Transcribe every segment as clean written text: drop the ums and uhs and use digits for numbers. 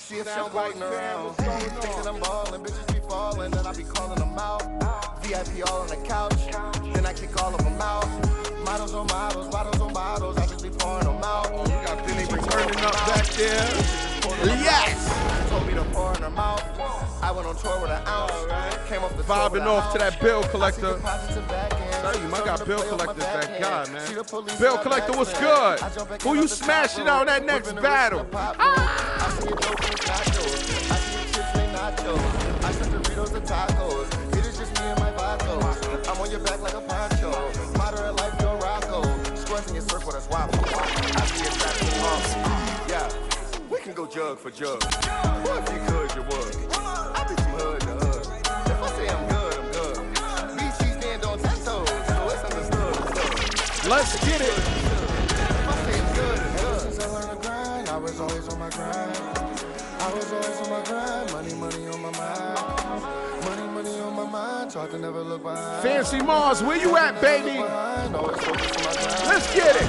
See if I'm biting around. Thinking I'm ballin', bitches be fallin', and I be calling them out. VIP all on the couch, then I kick all of them out. Models on models, bottles on bottles, I just be pouring them out. You got Billy returning up back there. Yes! Told me to pour in her mouth. I went on tour with an ounce. Came off the vibing off to that bill collector. Tell you, I got bill collectors that guy, man. Bill collector, what's good? Who you smashing out that next battle? I see a dope with nachos. I see a chips named nachos. I sent Doritos to tacos. It is just me and my vatos. I'm on your back like a poncho. Moderate life, Joe Rocco. Squirts in your circle, that's waffle. I see a traffic pump. Yeah, we can go jug for jug. What if you could, you would. I be from hood to hood. If I say I'm good, I'm good. BC stand on 10 toes, so it's understood. Let's get it. If I say I'm good, it's good. Since I learned to grind, I was always on my grind. I was always on my grind. Money, money on my mind. Money, money on my mind. Taught to never look behind. Fancy Mars, where you at, baby? Let's get it.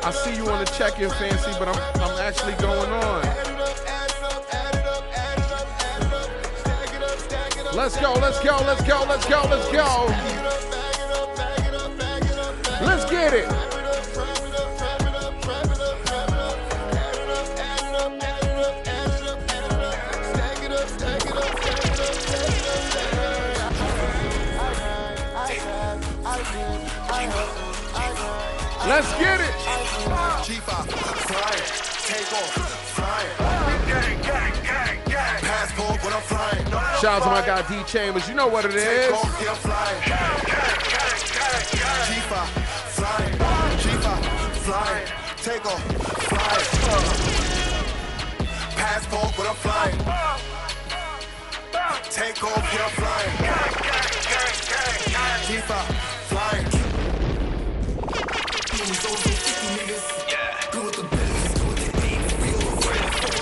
I see you on the check-in, Fancy, but I'm actually going on. Let's go, let's go, let's go, let's go, let's go. Let's get it. Let's get it. Shout out to my guy D Chambers. You know what it is. Take off, fly. Passport, but I'm flying. Take off, yeah, I'm flying. G5, flying.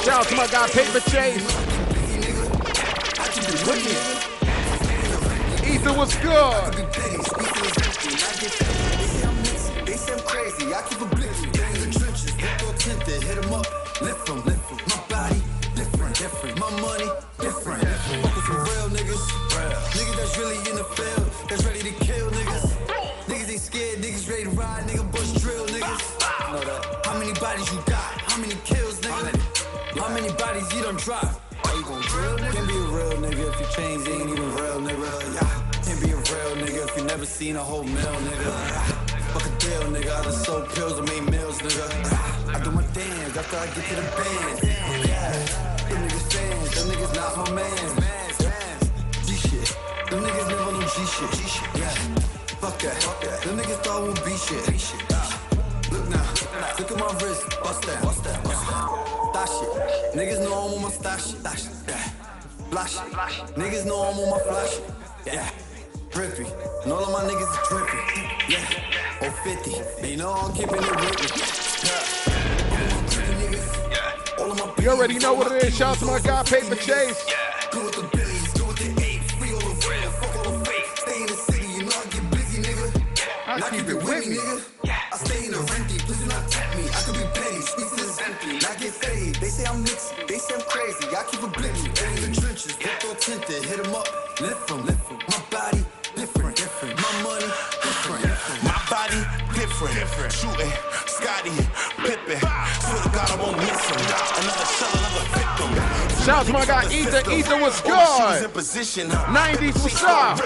Shout out to my guy Paper Chase. Ethan, what's good? They say I'm crazy, I keep a blitz. In the trenches, hit 'em up, lift 'em. My body, different. My money, different. Fuck with some real niggas. Niggas that's really in the field, that's ready to kill niggas. Niggas ain't scared, niggas ready to ride, nigga bust drill niggas. Know that. How many bodies you got? How many kills, nigga? How many bodies you done drop? Are you gon' drill, nigga? Can't be a real nigga if your chains ain't even real, nigga. Yeah. Can't be a real nigga if you never seen a whole meal, nigga. Fuck a deal, nigga. I done sold pills and made meals, nigga. I do my dance after I get to the band. Yeah. Them niggas fans, them niggas not my man. G shit. Them niggas never know G shit. Yeah. Fuck that. Them niggas thought it would be shit. Look now. Look at my wrist. Bust that. Stash it. Niggas know I'm on my stash it. Yeah. Flash it. Niggas know I'm on my flash it. Yeah. Drippy. And all of my niggas is drippy. Yeah. Or 50. And you know I'm keeping it with me. Yeah. All of my you already know what it is. Shout out to my guy Paper Chase. Go with the billies, go with the 8. Free all the real, fuck all the fake. Stay in the city, you know I get busy, nigga. I keep it with me, nigga. I stay in the renty, please do not tap me. I could be petty, sweet is empty. Not get faded. They say I'm mixed, they say I'm crazy. I keep a blitzy. In the trenches, get all tinted, hit 'em up, lift 'em. My body, different. My money, different. My body, different. Shooting, Scotty, Pippin. Swear to God, I won't miss him. Another shell, another victim. Shout out to my guy Ethan. Ethan, what's good? 90s, what's up?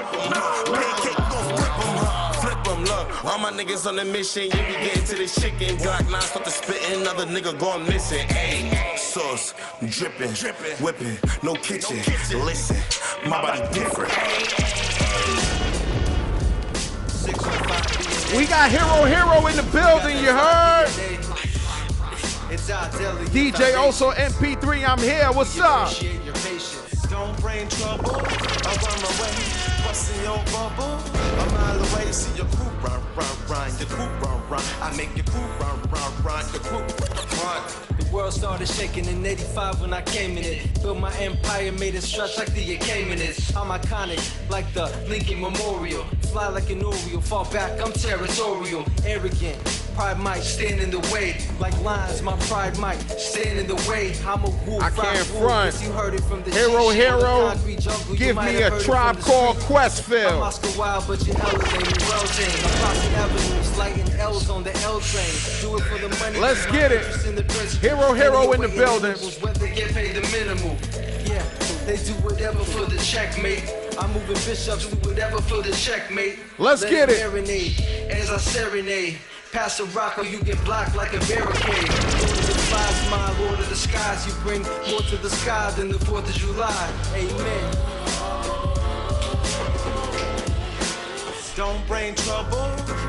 Look, all my niggas on the mission, you be getting to this chicken. Glock 9 start to spitting, another nigga going missing. Ayy, sauce, dripping, whipping, no kitchen. Listen, my body different. We got Heru Heru in the building, you heard? DJ also MP3, I'm here, what's up? Don't bring trouble, I'm on my way, busting your bubble. A mile away, see your crew run, your crew run. I make your crew run, your crew run. The world started shaking in 85 when I came in it. Built my empire, made it stretch like the Cayman's. I'm iconic, like the Lincoln Memorial. Fly like an Oriole, fall back, I'm territorial. Arrogant, Pride might stand in the way. Like lines, my pride might stand in the way. I'm a wolf. I can't front. You heard it from the Heru Heru, jungle. give me a Tribe Called Quest feel. I'm Oscar Wilde, but you elevated well tamed. I'm crossing avenues, lighting L's on the L train. Do it for the money. Let's get it. Heru Heru in the building. Whether they get paid the minimum. Yeah, they do whatever for the checkmate. I'm moving bishops, do whatever for the checkmate. Let's get it. Marinade as I serenade. Pass a rock or you get blocked like a barricade. Lord of the flies, my lord of the skies. You bring more to the sky than the 4th of July. Amen. Don't bring trouble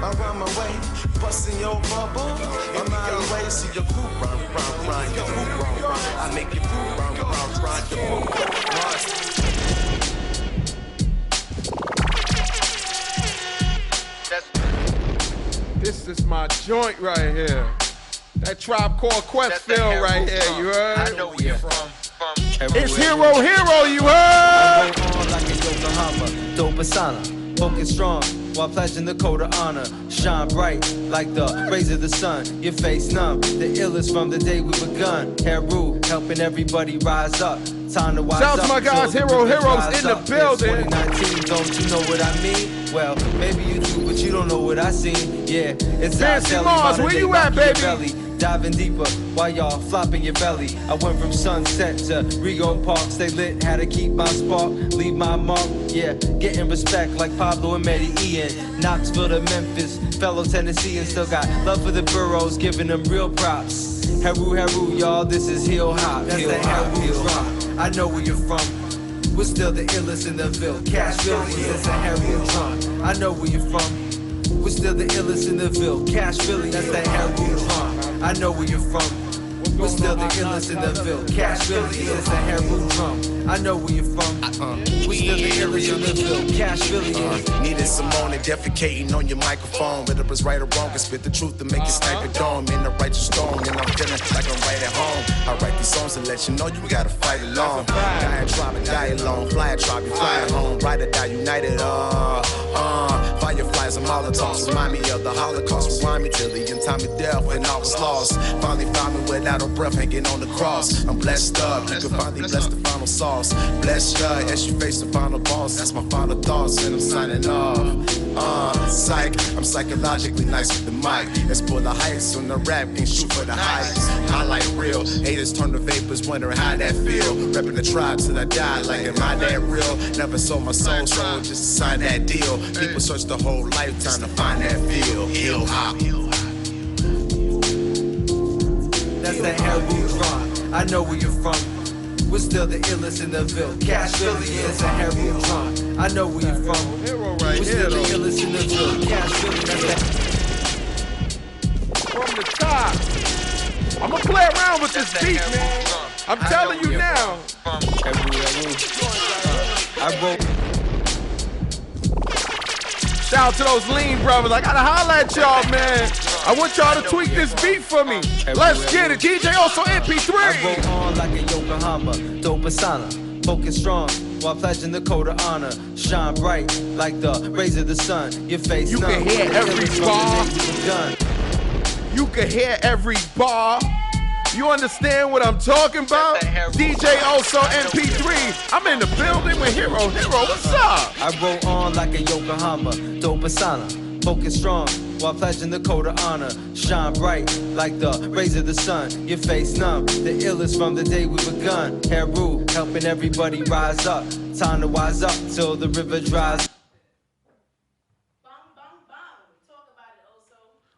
around my way, busting your bubble. A mile away, see your crew run, your crew run. I make your crew run, your crew run. This is my joint right here. That Tribe Called Quest feel right here, you heard? I know where you're from. It's Heru Heru, you heard? On like a Yokohama, dope persona, focus strong while pledging the code of honor. Shine bright like the rays of the sun. Your face numb, the illest from the day we begun. Heru, helping everybody rise up. Time to wise Shout up. out to my guys, Heru Heru's in the building. 2019, don't you know what I mean? Well, maybe you do, but you don't know what I seen. Yeah, it's Fancy Mars, where you at, baby? Diving deeper while y'all flopping your belly. I went from Sunset to Rego Park. Stay lit, had to keep my spark, leave my mark. Yeah, getting respect like Pablo and Medellin. Knoxville to Memphis, fellow Tennesseans still got love for the boroughs, giving them real props. Heru Heru, y'all, this is heel hop. That's the Heru drop. I know where you're from. We're still the illest in the Ville. Cash Philly, that's a Heru drop. I know where you're from. We're still the illest in the Ville. Cash Philly, that's the Heru drop. I know where you're from. We're still the illest in the Ville. Cash Philly, that's a Heru drum. I know where you're from. We're still the illest in the Ville. Cash Philly. Needed Simone and defecating on your microphone. Whether it's right or wrong, can spit the truth to make it snipe a dome. In the righteous storm, and I'm feeling like I'm right at home. I write these songs to let you know you gotta fight along. Die and tribe and die alone. Fly a tribe, you fly at home. Ride or die united. Fireflies and Molotovs remind me of the Holocaust. Rewind me till the end time of death when I was lost. Finally found me without a breath hanging on the cross. I'm blessed up, you can finally bless the final sauce. Blessed up as you face the final boss. That's my final thoughts and I'm signing off. Psych, I'm psychologically nice with the mic. Let's pull the heights on the rap and shoot for the heights. Highlight real, haters turn to vapors, wondering how that feel. Repping the tribe till I die, like am I that real? Never sold my soul, so just to sign that deal. People search the whole lifetime to find that feel. Heel hop. That's the Heru drop. I know where you're from. We're still the illest in the Ville. Cash Philly, that's a Heru drop. I know where you're from. We're still the illest in the Ville. Cash Philly, that's that. From the top. I'm gonna play around with this beat, man. I'm telling you now. I wrote. Shout out to those lean brothers. I gotta holla at y'all, man. I want y'all to tweak this beat for me. Let's get it. DJ also MP3. I roll on like a Yokohama, dope persona, focus strong while pledging the code of honor. Shine bright like the rays of the sun. Your face You can hear every bar. You can hear every bar. You understand what I'm talking about? DJ also MP3. I'm in the building with Heru Heru. What's up? I roll on like a Yokohama, dope persona, focus strong while pledging the code of honor. Shine bright like the rays of the sun. Your face numb, the illest from the day we begun. Heru, helping everybody rise up. Time to wise up till the river dries.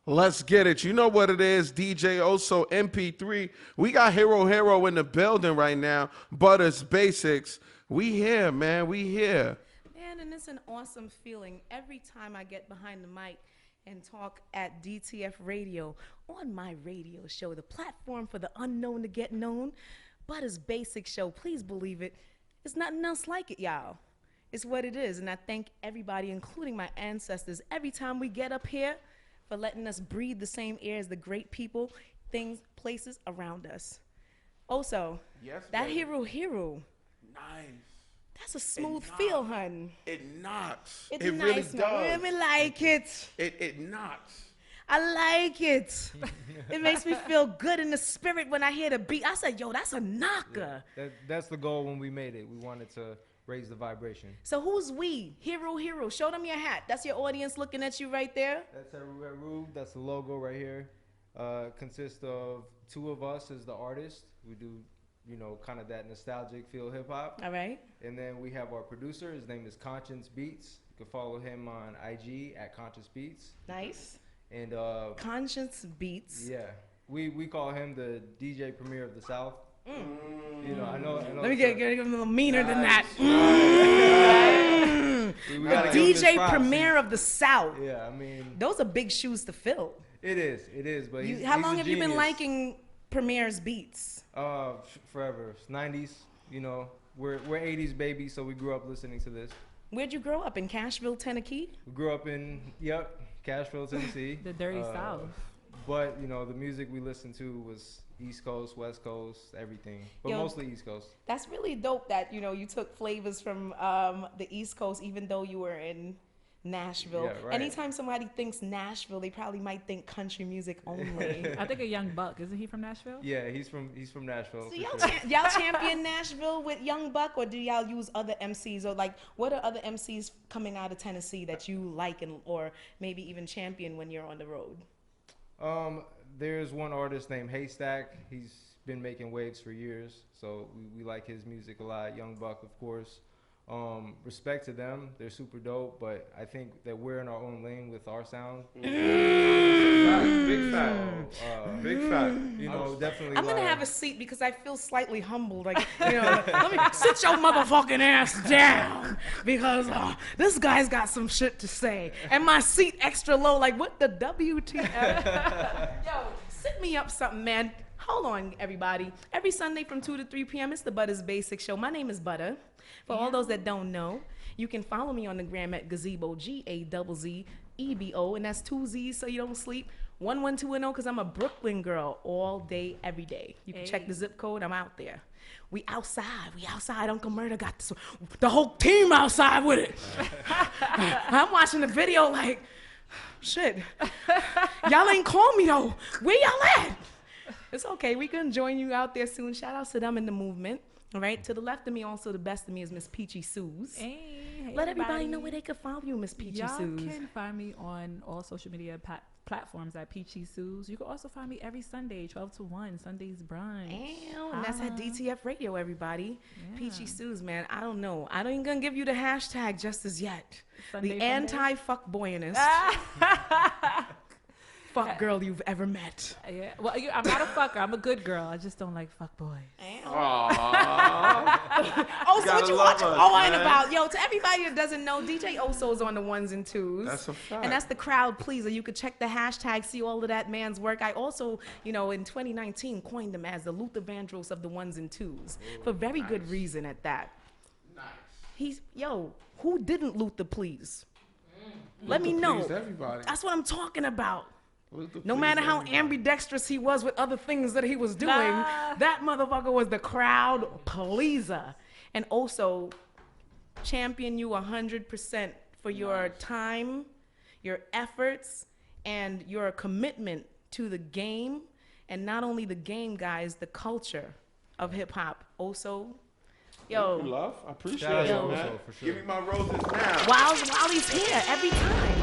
Let's get it. You know what it is, DJ also MP3. We got Heru Heru in the building right now. Butters Basics. We here, man. We here. Man, and it's an awesome feeling every time I get behind the mic and talk at DTF Radio on my radio show, the platform for the unknown to get known. Butters Basic Show. Please believe it. It's nothing else like it, y'all. It's what it is. And I thank everybody, including my ancestors, every time we get up here, for letting us breathe the same air as the great people, things, places around us. Also, yes, that baby. Heru Heru. Nice. That's a smooth feel, hun. It knocks. It's it nice, really man. does. Really like it. It knocks. I like it. It makes me feel good in the spirit when I hear the beat. I said, yo, that's a knocker. That's the goal when we made it. We wanted to raise the vibration. So who's we? Heru Heru. Show them your hat. That's your audience looking at you right there. That's Heru Heru. That's the logo right here. Consists of 2 of us as the artists. We do, you know, kind of that nostalgic feel hip hop. All right. And then we have our producer. His name is Conscience Beats. You can follow him on IG at Conscience Beats. Nice. And Conscience Beats. yeah, we call him the DJ Premier of the South. You know, I know. Let me get a little meaner than that. We gotta give him his DJ props. Premier of the South. Yeah, I mean, Those are big shoes to fill. it is. But How he's long a have you been genius. liking Premier's beats? Forever. 90s. You know, we're 80s babies, so we grew up listening to this. Where'd you grow up? In Cashville, Tennessee? We grew up in Cashville, Tennessee. The dirty South. But you know, the music we listened to was East Coast, West Coast, everything, but Yo, mostly East Coast. That's really dope that, you know, you took flavors from the East Coast, even though you were in Nashville. Yeah, right. Anytime somebody thinks Nashville, they probably might think country music only. I think a Young Buck. Isn't he from Nashville? Yeah, he's from Nashville. So for y'all, sure. y'all champion Nashville with Young Buck, or do y'all use other MCs, or like what are other MCs coming out of Tennessee that you like and or maybe even champion when you're on the road? There's one artist named Haystack. He's been making waves for years, so we like his music a lot. Young Buck, of course. Respect to them, they're super dope, but I think that we're in our own lane with our sound. Big fact. You know, definitely. I'm gonna like- have a seat because I feel slightly humbled. Like, you know, let me sit your motherfucking ass down because this guy's got some shit to say, and my seat extra low. Like, what the WTF? Yo, sit me up something, man. Hold on, everybody. Every Sunday from 2 to 3 p.m. it's the Butter's Basic Show. My name is Butter. For all those that don't know, you can follow me on the gram at Gazebo, GAZZEBO, and that's 2 Z's so you don't sleep. 11210 because I'm a Brooklyn girl all day, every day. You can check the zip code. I'm out there. We outside. Uncle Murder got the whole team outside with it. I'm watching the video like, shit. Y'all ain't call me though. Where y'all at? It's okay. We can join you out there soon. Shout out to them in the movement. All right. To the left of me, also the best of me is Miss Peachy Suze. Hey, Let everybody know where they can follow you, Miss Peachy Y'all Suze. can find me on all social media platforms at Peachy Suze. You can also find me every Sunday, 12 to 1, Sundays brunch. And that's at DTF Radio, everybody. Yeah. Peachy Suze, man. I don't know. I ain't gonna give you the hashtag just as yet. Sunday The fun day? anti-fuck boyinest. Fuck girl you've ever met. Yeah. Well, I'm not a fucker. I'm a good girl. I just don't like fuck boys. Oh, so what you watching? us, Oh, I ain't man. about. Yo, to everybody that doesn't know, DJ Oso's on the 1s and 2s. That's a fact. And that's the crowd pleaser. You could check the hashtag, see all of that man's work. I also, you know, in 2019 coined him as the Luther Vandross of the 1s and 2s for very good reason at that. Nice. Who didn't Luther please? Let me Luther know. pleased everybody. That's what I'm talking about. Luther No pleased matter how everybody. ambidextrous he was with other things that he was doing, that motherfucker was the crowd pleaser. And also champion you 100% for your time, your efforts, and your commitment to the game. And not only the game, guys, the culture of hip hop. Also, Thank you, yo, love. I appreciate Shout it, out to man. Oso, for sure. Give me my roses now. while he's here, every time.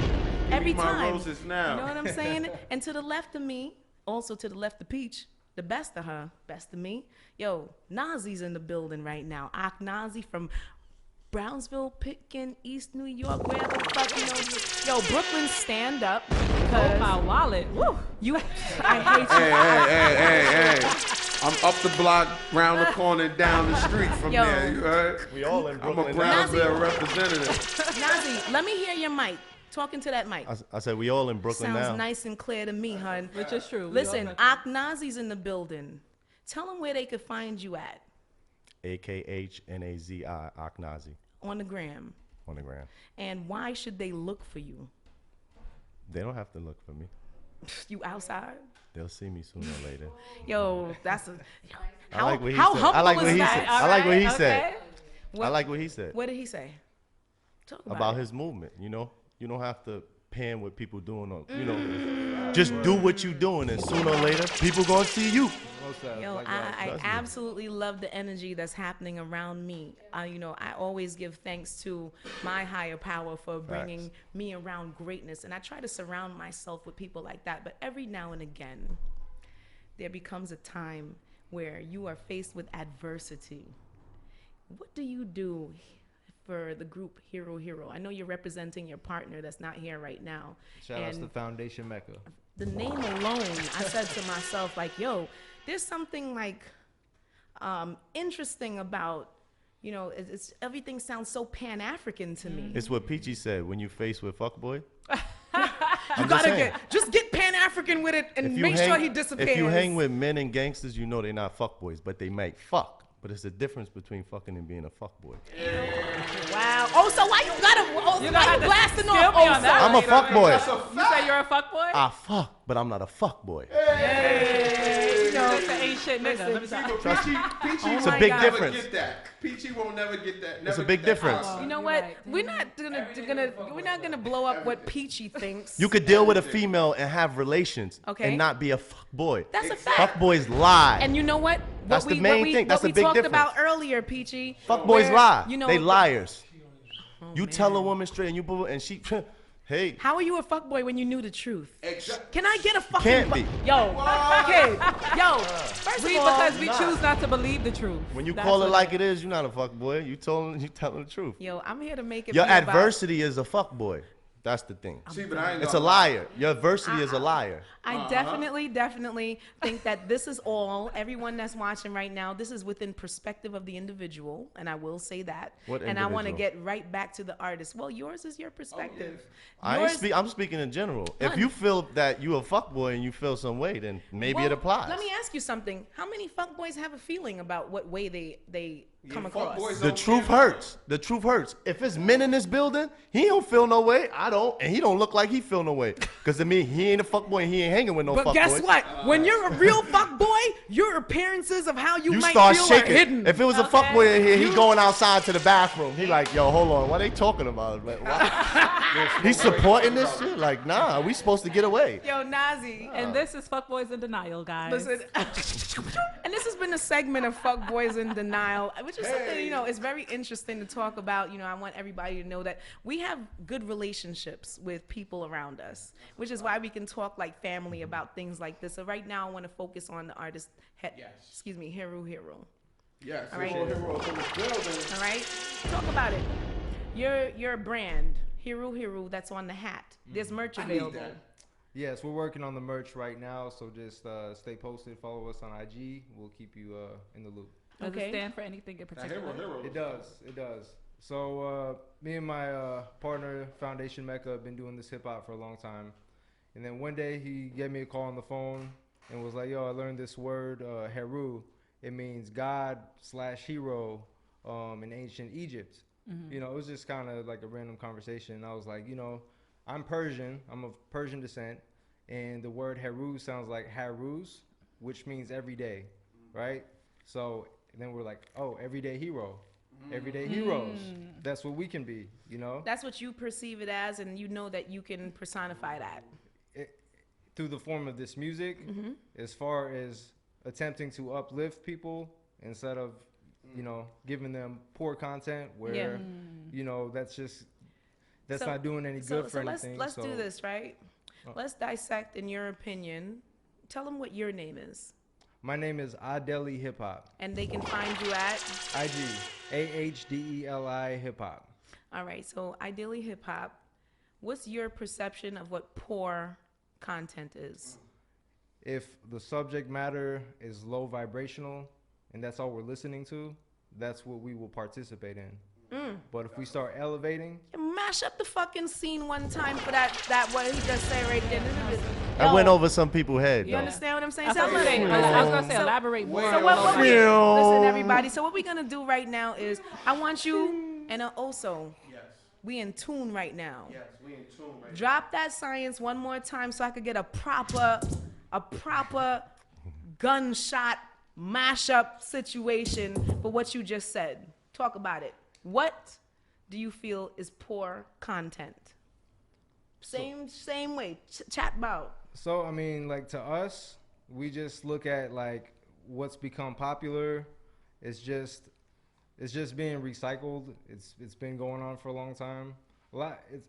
Every Give me my time. roses now. You know what I'm saying? And to the left of me, also to the left of Peach, the best of her, best of me. Yo, Nazi's in the building right now. Akhnazi from Brownsville, Pitkin, East New York, wherever the fuck you know. Yo, Brooklyn, stand up. Oh, my wallet. Woo. I hate you. Hey. I'm up the block, round the corner, and down the street from Yo. there. You heard? We all in I'm a Brooklyn now. Brownsville representative. Nazi, let me hear your mic. Talking to that mic. I said we all in Brooklyn Sounds now. nice and clear to me, hun. Which is true. We Listen, all Akhnazi's in the building. Tell them where they could find you at AKHNAZI Akhnazi on the gram. on the ground. And why should they look for you? They don't have to look for me. You outside? They'll see me sooner or later. Yo, that's a. I like what he how said. humble I like is what he that? said. I like what he Okay. said. What, I like what he said What did he say? Talk about it. his movement. You know, you don't have to paying what people doing on, you know, just do what you doing, and sooner or later, people gonna see you. Yo, I absolutely love the energy that's happening around me. You know, I always give thanks to my higher power for bringing me around greatness, and I try to surround myself with people like that. But every now and again, there becomes a time where you are faced with adversity. What do you do for the group Heru Heru? I know you're representing your partner that's not here right now. Shout out to Foundation Mecca. The name alone, I said to myself, like, yo, there's something like interesting about, you know, it's everything sounds so Pan-African to me. It's what Peachy said, when you faced with fuckboy. You gotta get Pan-African with it and make sure he disappears. If you hang with men and gangsters, you know they're not fuckboys, but they might fuck. But it's the difference between fucking and being a fuckboy. Wow. Oh, so why you blasting off? Oh, I'm a fuckboy. You say you're a fuckboy? I fuck, but I'm not a fuckboy. Hey. No, it's an ain't shit nigga. Let me tell you. Peachy It's a big difference. Get that. Peachy won't never get that. It's a big difference. You know what? We're not gonna blow up what Peachy thinks. You could deal with a female and have relations and not be a fuckboy. That's a fact. Fuckboys lie. And you know what? That's the main thing. That's a big difference. What we talked about earlier, Peachy. Fuckboys lie. You know, they liars. You tell a woman straight and she, hey. How are you a fuckboy when you knew the truth? Can I get a fucking? Can't be. Yo, kid. Yo. First of all, because we choose not to believe the truth. When you call it like it is, you're not a fuckboy. You telling the truth. Yo, I'm here to make it. Your adversity is a fuckboy. That's the thing. See, but I ain't it's a liar. Your adversity is a liar. I definitely think that this is all, everyone that's watching right now, this is within perspective of the individual, and I will say that. What and I want to individual? get right back to the artist. Well, yours is your perspective. I'm speaking in general. If you feel that you a fuckboy and you feel some way, then maybe it applies. Let me ask you something. How many fuckboys have a feeling about what way they come across? The truth hurts. The truth hurts. If it's men in this building, he don't feel no way. I don't, and he don't look like he feel no way. Because to me, he ain't a fuckboy and he ain't hanging with no fuckboy. But guess what? When you're a real fuckboy, your apperances of how you might start feel shaking. are hidden. If it was a fuckboy in here, he going outside to the bathroom. He like, yo, hold on. What they talking about? Like, he's supporting this shit? Like, nah, we supposed to get away. Yo, Nazi. And this is Fuckboys in Denial, guys. Listen, and this has been a segment of Fuckboys in Denial, which is something, you know, it's very interesting to talk about. You know, I want everybody to know that we have good relationships with people around us, which is why we can talk like family about things like this. So right now I want to focus on the artist, Heru Heru. Yes. All right. Heru Heru. All right. Talk about it. Your brand, Heru Heru, that's on the hat. There's merch available. Yes, we're working on the merch right now, so just stay posted. Follow us on IG. We'll keep you in the loop. Does it stand for anything in particular? It does. It does. So me and my partner, Foundation Mecca, have been doing this hip hop for a long time. And then one day he gave me a call on the phone and was like, yo, I learned this word, Heru. It means God/hero in ancient Egypt. Mm-hmm. You know, it was just kind of like a random conversation. And I was like, you know, I'm Persian. I'm of Persian descent. And the word Heru sounds like Haruz, which means every day, right? So then we're like, oh, everyday hero. Everyday heroes. That's what we can be, you know? That's what you perceive it as, and you know that you can personify that. Through the form of this music, as far as attempting to uplift people instead of, you know, giving them poor content where, you know, that's not doing any good for anything. Let's do this, right? Let's dissect, in your opinion. Tell them what your name is. My name is Adeli Hip Hop. And they can find you at? IG, AHDELI Hip Hop. All right, so Adeli Hip Hop, what's your perception of what poor content is? If the subject matter is low vibrational and that's all we're listening to, that's what we will participate in. But if we start elevating, mash up the fucking scene one time for that what he just said right there. I went over some people's head. You understand what I'm saying? I was gonna say elaborate more. So listen, everybody. So what we're gonna do right now is I want you and also we in tune right now. Yes, we in tune right now. Drop that science one more time so I could get a proper gunshot mashup situation for what you just said. Talk about it. What do you feel is poor content? Same way. Chat about. So I mean, like to us, we just look at like what's become popular. It's just being recycled. It's been going on for a long time.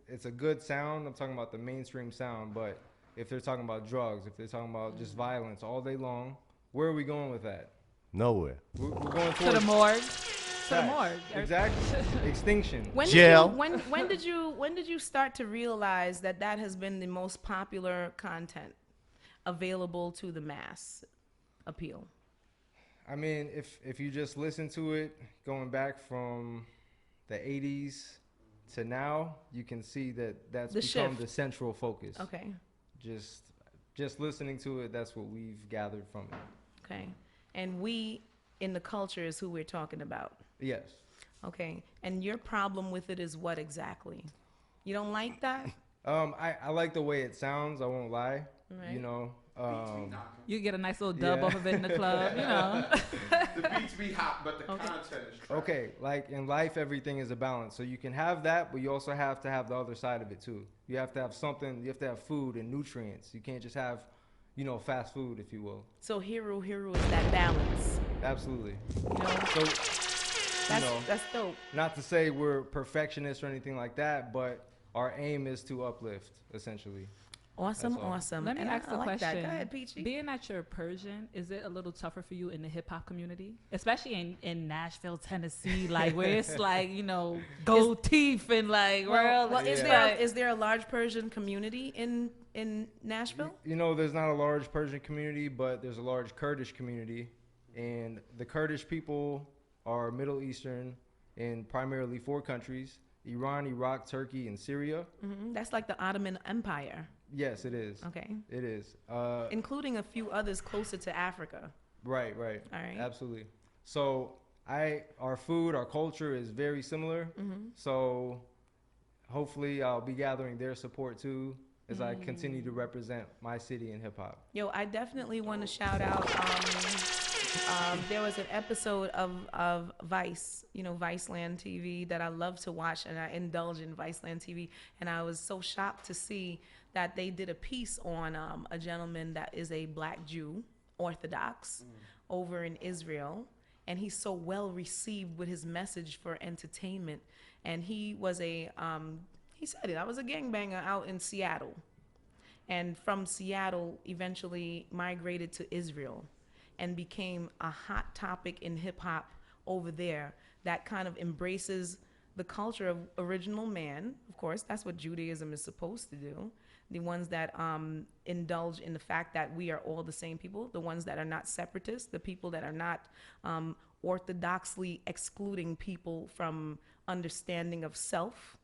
It's a good sound. I'm talking about the mainstream sound, but if they're talking about drugs, if they're talking about just violence all day long, where are we going with that? Nowhere. We're going To the towards morgue. To the morgue. exactly. Extinction. Jail. When did you start to realize that has been the most popular content available to the mass appeal? I mean, if you just listen to it, going back from the 80s to now, you can see that that's become shift. the central focus. Okay. Just listening to it, that's what we've gathered from it. Okay. And we in the culture is who we're talking about. Yes. Okay. And your problem with it is what exactly? You don't like that? I like the way it sounds. I won't lie. Right. You know. You get a nice little dub Yeah. off of it in the club, you know. The beats be hot, but the content is trash. Okay, like in life, everything is a balance. So you can have that, but you also have to have the other side of it too. You have to have something. You have to have food and nutrients. You can't just have, fast food, if you will. So Heru Heru is that balance. Absolutely. You know? So, That's dope. not to say we're perfectionists or anything like that, but our aim is to uplift, essentially. Awesome, That's all. awesome. Let me And ask I a like question. That. Go ahead, Peachy. Being that you're Persian, is it a little tougher for you in the hip hop community, especially in Nashville, Tennessee, like where it's like gold teeth and like Well, Yeah. is there a large Persian community in Nashville? There's not a large Persian community, but there's a large Kurdish community, and the Kurdish people are Middle Eastern in primarily 4 countries: Iran, Iraq, Turkey, and Syria. That's like the Ottoman Empire. Yes, it is. Okay. It is. Including a few others closer to Africa. Right. All right. Absolutely. So our food, our culture is very similar. So hopefully I'll be gathering their support too as I continue to represent my city in hip hop. Yo, I definitely want to shout out. There was an episode of Vice, Viceland TV that I love to watch, and I indulge in Viceland TV. And I was so shocked to see that they did a piece on a gentleman that is a Black Jew, Orthodox, over in Israel. And he's so well received with his message for entertainment. And he was he said it, I was a gangbanger out in Seattle. And from Seattle, eventually migrated to Israel and became a hot topic in hip hop over there that kind of embraces the culture of original man. Of course, that's what Judaism is supposed to do. The ones that indulge in the fact that we are all the same people, the ones that are not separatists, the people that are not orthodoxly excluding people from understanding of self.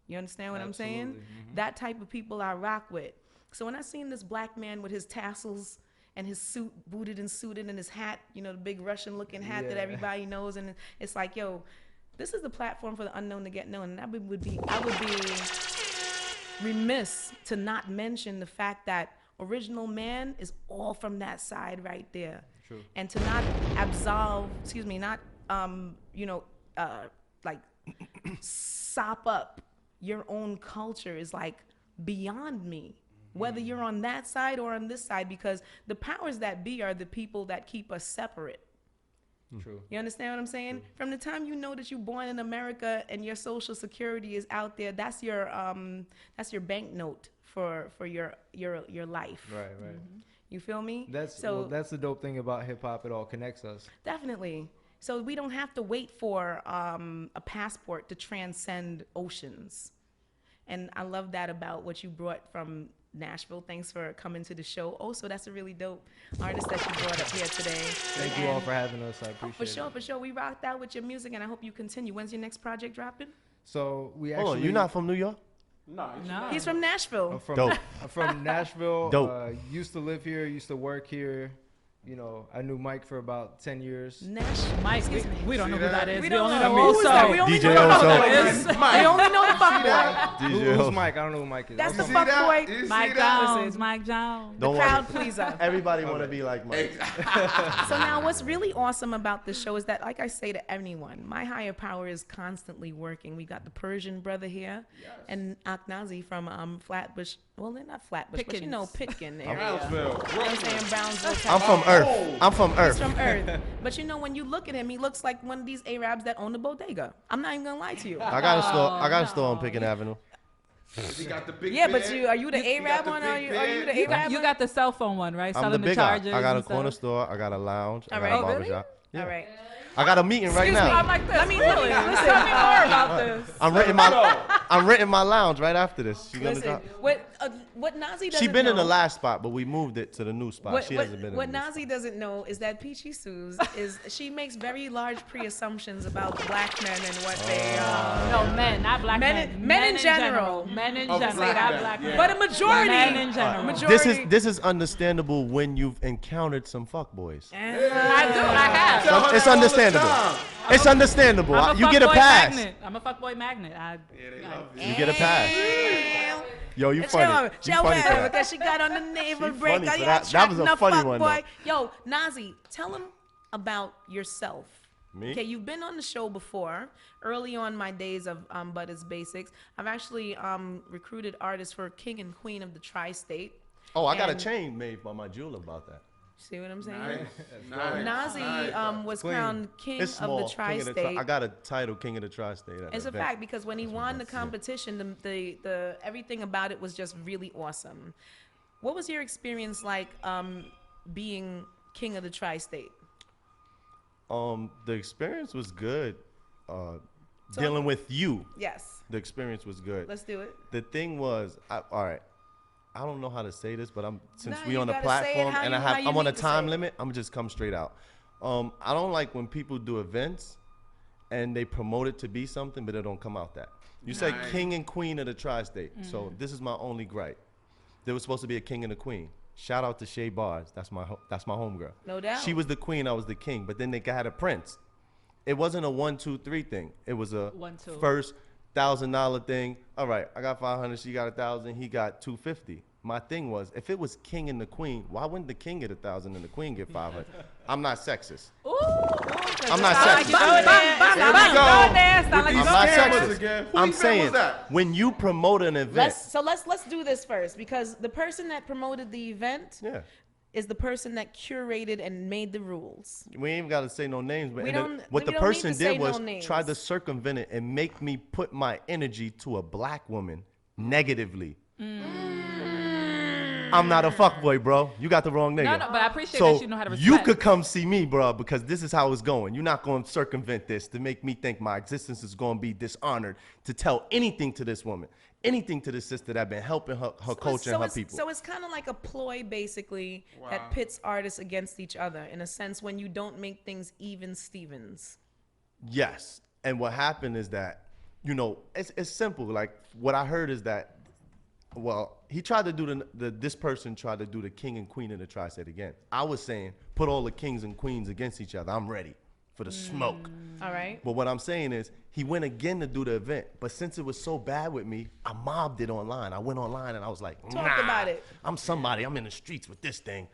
You understand what I'm saying? That type of people I rock with. So when I seen this black man with his tassels and his suit, booted and suited, and his hat, the big Russian looking hat that everybody knows, and it's like, yo, this is the platform for the unknown to get known. And I would be remiss to not mention the fact that original man is all from that side right there. True. And to not like sop up your own culture is like beyond me. Whether you're on that side or on this side, because the powers that be are the people that keep us separate. True. You understand what I'm saying? True. From the time you know that you're born in America and your social security is out there, that's your banknote for your life. Right. You feel me? That's the dope thing about hip hop. It all connects us. Definitely. So we don't have to wait for a passport to transcend oceans. And I love that about what you brought from Nashville. Thanks for coming to the show. Also, that's a really dope artist that you brought up here today. Thank you all for having us. I appreciate it. For sure. We rocked out with your music, and I hope you continue. When's your next project dropping? So we Hold actually. on, you're not from New York? No. He's from Nashville. I'm Dope. I'm from Nashville. Dope. Used to live here. Used to work here. you know, I knew Mike for about 10 years. Mike, Excuse me. we don't know who that is. We We only don't know know who's that. Oso. We only DJ know the Oso. fuckboy. We only know the fuckboy. Who's Mike? I don't know who Mike is. That's the See that? fuckboy. You see Mike that? Jones. Listen. Mike Jones. The Don't crowd worry. pleaser. Everybody want to be like Mike. So now what's really awesome about the show is that, like I say to everyone, my higher power is constantly working. We got the Persian brother here and Akhnazi from Flatbush. Well, they're not Flatbush, but you know, Pitkin area. Brownsville. You know what I'm saying? Brownsville. I'm from Earth. I'm from He's Earth. from Earth. But you know, when you look at him, he looks like one of these Arabs that own the bodega. I'm not even gonna lie to you. I got a store. I got a store on Pickett Avenue. He got the big Yeah, but bed. are you the He got Arab the one? big Are you bed. the Arab You one? got the cell phone one, right? I'm the Selling the big guy. chargers. I got a and corner stuff. store. I got a lounge. I All got right. a Oh, really? barbershop. Yeah. All right. I got a meeting right Excuse now. me. I'm like this. Let me really? listen. Tell me more about this. I'm renting my lounge right after this. She gonna Listen, come. what Nazi doesn't She been in the know- last spot, but we moved it to the new spot. What, She what, hasn't been what in the new Nazi doesn't know is that Peachy Suze is she makes very large pre-assumptions about black men and what they No, men, not black men. Men in general. Men in Of general, black not men, black yeah. men. but a majority. Men in general. Majority. This is understandable when you've encountered some fuckboys. I do. I have. Tell her It's that all the understandable. time. It's understandable. I'm a You get a fuckboy pass. magnet. I'm a fuckboy magnet. Yeah, they love you. You get a pass. Yo, you Chill, funny. You chill funny for with her that. because she got on the naval She break. funny Oh, for yeah, that. That was a attracting funny one, fuckboy. Yo, Nazi, tell him about yourself. Me? Okay, you've been on the show before. Early on my days of Butters Basics, I've actually recruited artists for King and Queen of the Tri-State. Oh, I got a And- chain made by my jeweler about that. See what I'm saying? Nice. Nazi was Clean. crowned King It's of small. the King of the Tri-State. I got a title, King of the Tri-State. at It's the a event. fact because when he won the competition, the everything about it was just really awesome. What was your experience like being King of the Tri-State? The experience was good. Dealing with you, Yes, the experience was good. let's do it. The thing was, all right. I don't know how to say this, but since No, we you on the gotta say it platform how and you- how you I'm on a need to time say it. limit, I'm gonna just come straight out. I don't like when people do events and they promote it to be something, but it don't come out that. You said Nice. king and queen of the tri-state, so this is my only gripe. There was supposed to be a king and a queen. Shout out to Shay Bars, that's my homegirl. No doubt. She was the queen, I was the king, but then they had a prince. It wasn't a 1, 2, 3 thing. It was a 1, 2. first $1,000 thing. All right, I got 500, she got 1,000, he got 250. My thing was, if it was king and the queen, why wouldn't the king get 1,000 and the queen get 500? I'm not sexist. Ooh, I'm not sound like you sexist. go there. Sound Here we like you go. go there. Sound With like these you I'm go not there. cameras sexist. again. Who I'm event saying was that? when you promote an event, Let's do this first because the person that promoted the event yeah, is the person that curated and made the rules. we ain't got to say no names. But We and the- don't- what we the don't need person to say did no was names. try to circumvent it and make me put my energy to a black woman negatively. I'm not a fuckboy, bro. You got the wrong nigga. No, but I appreciate So that you know how to you respect. could come see me, bro, because this is how it's going. You're not going to circumvent this to make me think my existence is going to be dishonored to tell anything to this woman, anything to this sister that been helping her culture and her people. So it's kind of like a ploy, basically, that pits artists against each other in a sense when you don't make things even Stevens. Yes. And what happened is that, you know, it's simple. Like what I heard is that, well, he tried to do this person tried to do the king and queen of the tri-state again. I was saying, put all the kings and queens against each other. I'm ready for the smoke. All right. But what I'm saying is, he went again to do the event. But since it was so bad with me, I mobbed it online. I went online and I was like, Talk about it. I'm somebody. I'm in the streets with this thing.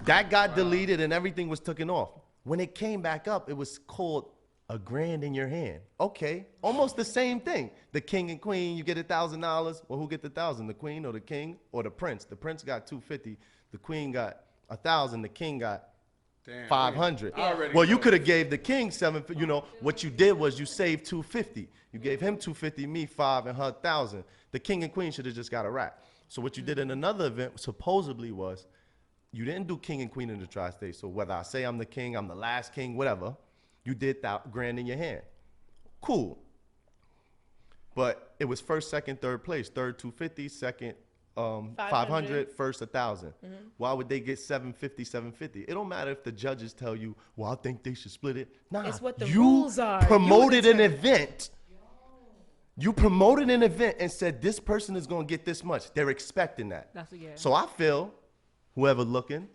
That got deleted and everything was taken off. When it came back up, it was called a grand in your hand. Okay, almost the same thing. The king and queen, you get $1,000. Well, who get the 1,000? The queen or the king or the prince? The prince got 250. The queen got 1,000. The king got Damn, 500. I already Well, you know. could have gave the king 750. You know what you did was you saved 250. You gave him 250, me 5, and her 1,000. The king and queen should have just got a rack. So what you did in another event supposedly was you didn't do king and queen in the tri-state. So whether I say I'm the king, I'm the last king, whatever, you did that grand in your hand. Cool. But it was first, second, third place. Third 250, second 500, first 1,000. Why would they get 750, 750? It don't matter if the judges tell you, well, I think they should split it. Nah, It's what the you rules are. You promoted an determine. event. You promoted an event and said this person is going to get this much. They're expecting that. That's a yeah. So I feel, whoever looking,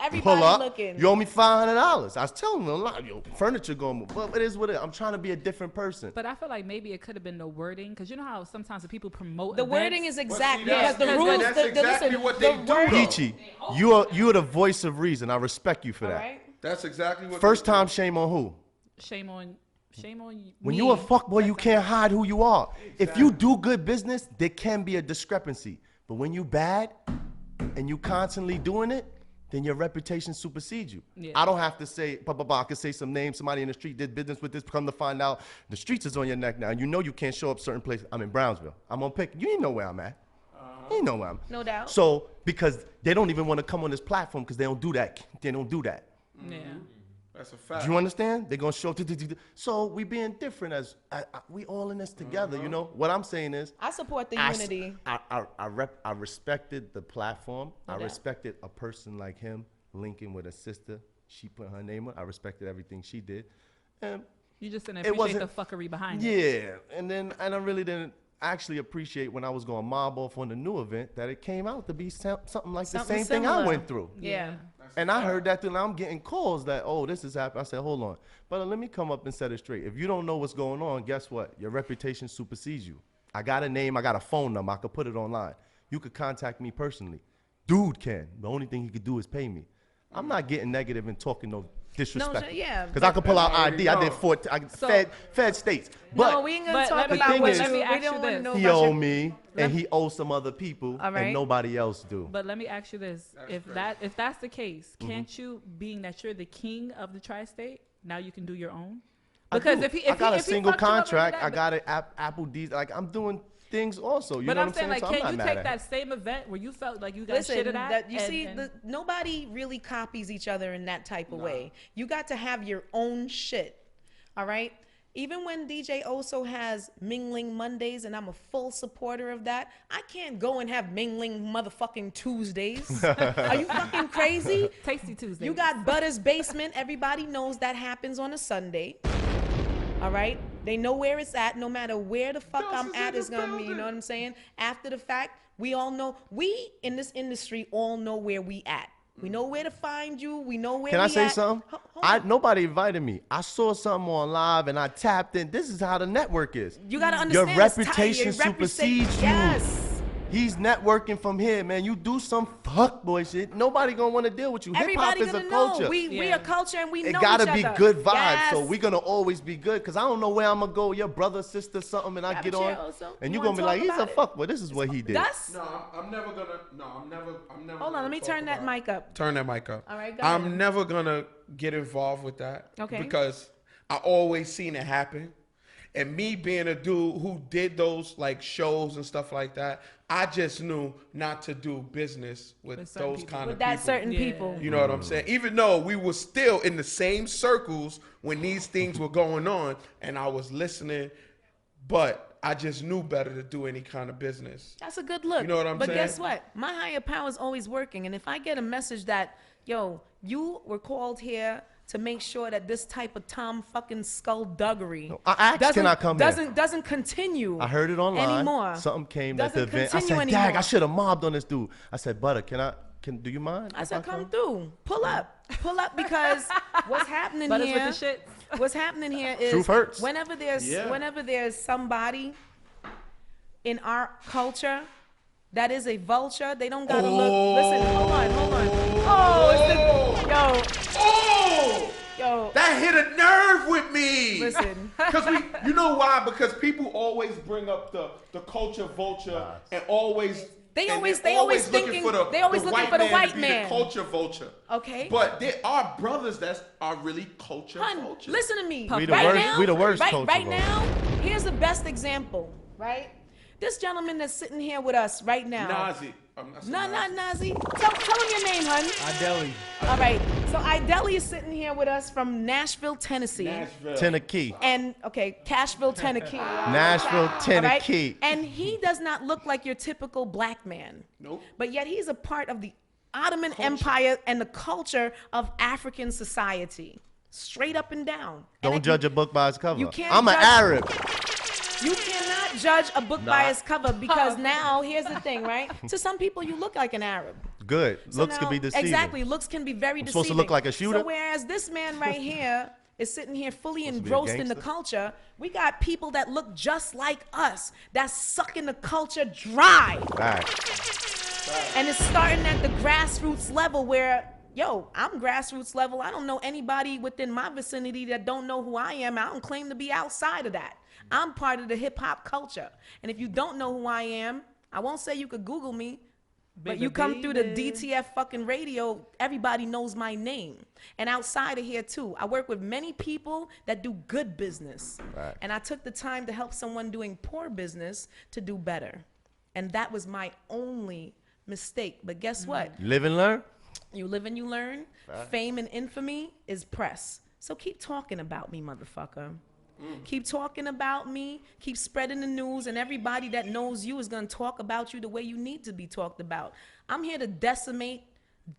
Everybody pull up. looking. You owe me $500. I was telling them a lot. Yo, furniture going to move. But it is what it is. I'm trying to be a different person. But I feel like maybe it could have been the wording, because you know how sometimes the people promote The events? wording is exact that's- because the but rules. that's the, exactly listen, what the they do, word- though. Peachy, you're the voice of reason. I respect you for All that. right. That's exactly what. First time, shame on who? Shame on When me. you a fuckboy, you can't hide who you are. If you do good business, there can be a discrepancy. But when you bad and you constantly doing it, then your reputation supersedes you. Yeah. I don't have to say, I can say some names. Somebody in the street did business with this. Come to find out, the streets is on your neck now. You know you can't show up certain places. I'm in Brownsville. I'm on Pick. You ain't know where I'm at. You ain't know where I'm at. No doubt. So, because they don't even want to come on this platform because they don't do that. They don't do that. Yeah. That's a fact. Do you understand? They're going to show up. So we being different as we all in this together, you know? What I'm saying is, I support the I unity. I respected the platform. No I doubt. respected a person like him linking with a sister. She put her name on. I respected everything she did. And You just didn't It appreciate the wasn't- fuckery behind it. yeah, and I really didn't actually appreciate when I was going mob off on the new event that it came out to be something like the Something same thing I similar. went through. Yeah. And I heard that thing. I'm getting calls that, oh, this is happening. I said, hold on. But let me come up and set it straight. If you don't know what's going on, guess what? Your reputation supersedes you. I got a name. I got a phone number. I could put it online. You could contact me personally. Dude can. The only thing he could do is pay me. I'm not getting negative and talking no disrespect. yeah, Because I could pull out already ID. I did know. 14. So- Fed states. But No, we ain't gonna but talk let me- about thing what is- you. let me We ask don't you want to this. know he about owed your- me, and he owes some other people, All right. and nobody else do. But let me ask you this: if that's the case, can't you, being that you're the king of the tri-state, now you can do your own? Because I do. if he, I got a if he single fucked you up like contract. that, I got it. Apple D's. Like I'm doing things also. You but know I'm what saying, I'm saying? like, So I'm can not you mad take at that same event where you felt like you got Listen, shitted at? that you and- see, and- nobody really copies each other in that type of way. You got to have your own shit. All right. Even when DJ Oso has Mingling Mondays, and I'm a full supporter of that, I can't go and have Mingling motherfucking Tuesdays. Are you fucking crazy? Tasty Tuesday. You got Butter's Basement. Everybody knows that happens on a Sunday. All right? They know where it's at. No matter where the fuck I'm at, it's going to be. You know what I'm saying? After the fact, we all know. We in this industry all know where we at. We know where to find you. We know where Can we I say at. something? Hold on. Nobody invited me. I saw something on live and I tapped in. This is how the network is. You got to Your understand it's tight. reputation Your supersedes you. Yes. He's networking from here, man. You do some fuckboy shit. Nobody gonna want to deal with you. Hip hop Everybody is a gonna culture. know. We Yeah. a culture and we It know gotta each be other. good vibes. Yes. So we gonna always be good. Cause I don't know where I'm gonna go. Your brother, sister, something, and I Grab get a on, chair also. and You you gonna wanna be like, talk he's a about it? fuckboy. This is what he did. That's. No, I'm never gonna. No, I'm never. Hold on, gonna let me talk turn that about- mic up. Turn that mic up. All right, go I'm ahead. never gonna get involved with that. Okay. Because I always seen it happen. And me being a dude who did those like shows and stuff like that, I just knew not to do business with With certain those people. kind With of that people. certain Yeah. people. You know what I'm saying? Even though we were still in the same circles when these things were going on and I was listening, but I just knew better to do any kind of business. That's a good look. You know what I'm but saying? guess what? My higher power is always working. And if I get a message that, yo, you were called here to make sure that this type of Tom fucking skullduggery I asked, can I come here? doesn't continue I heard it online. anymore. Something came at the Doesn't event. I continue said, anymore. Dag, I should have mobbed on this dude. I said, Butter, do you mind? I if said, come through. Pull up because what's happening But it's here? with the shit. What's happening here is Truth hurts. whenever there's somebody in our culture that is a vulture, they don't gotta look. Listen, hold on. Oh, it's the, Oh! yo. That hit a nerve with me. Listen. Because you know why? Because people always bring up the culture vulture and always. They and always- they're they always looking thinking- for the, they always looking for the to white be man. The culture vulture. Okay. But there are brothers that are really culture Hun, vulture. listen to me. We the right worst- now, we the worst right, culture right vulture. now, here's the best example, right? This gentleman that's sitting here with us right now. Nazi. No, not Nazi. Tell him your name, hun. Ideli. All right. So Ideli is sitting here with us from Nashville, Tennessee. Nashville. Tennessee. And Cashville, Tennessee. Nashville, All right? Tennessee. And he does not look like your typical black man. Nope. But yet he's a part of the Ottoman Empire and the culture of African society. Straight up and down. And Don't judge a book by its cover. You can't I'm an judge- Arab. You cannot judge a book by its cover because now here's the thing, right? To some people, you look like an Arab. Good. Looks now- could be deceiving. Exactly. Looks can be very I'm deceiving. supposed to look like a shooter? So whereas this man right here is sitting here fully Supposed to be a engrossed in the gangster? culture, we got people that look just like us that's sucking the culture dry. Right. And it's starting at the grassroots level where, yo, I'm grassroots level. I don't know anybody within my vicinity that don't know who I am. I don't claim to be outside of that. I'm part of the hip hop culture. And if you don't know who I am, I won't say you could Google me, but you come through the DTF fucking radio, everybody knows my name. And outside of here too, I work with many people that do good business. Right. And I took the time to help someone doing poor business to do better. And that was my only mistake. But guess what? Live and learn. You live and you learn. Fame and infamy is press. So keep talking about me, motherfucker. Keep talking about me. Keep spreading the news, and everybody that knows you is going to talk about you the way you need to be talked about. I'm here to